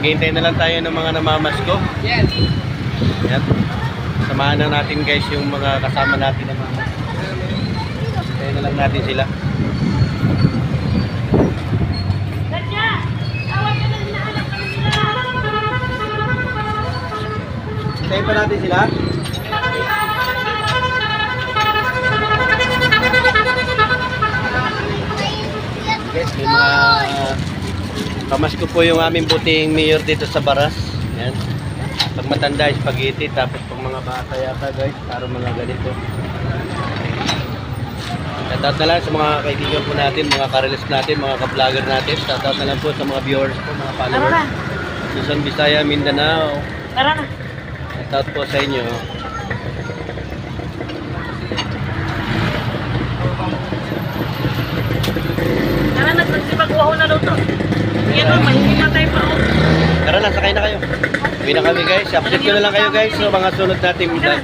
Maghihintay na lang tayo ng mga namamasko. Yes. Yan. Samahan na natin guys yung mga kasama natin na mga. Hintayin na lang natin sila. Hintayin pa natin sila. Guys, may mga pamasko po yung aming puting mayor dito sa Baras. Yan. Pag matanda, spaghetti. Tapos pag mga bata yata guys, para mga ganito. Shoutout na lang sa mga kaibigan po natin, mga ka-release natin, mga ka-vlogger natin. Shoutout na lang po sa mga viewers po, mga followers. Luzon, Visaya, Mindanao. Tara na. Shoutout po sa inyo. Tara na, nagsipag-uho na daw to. Yan o, mahihimatay pa o. Tara na, sakay na kayo. Uwi na kami guys. Update ko na lang kayo guys sa mga sunod natin vlog.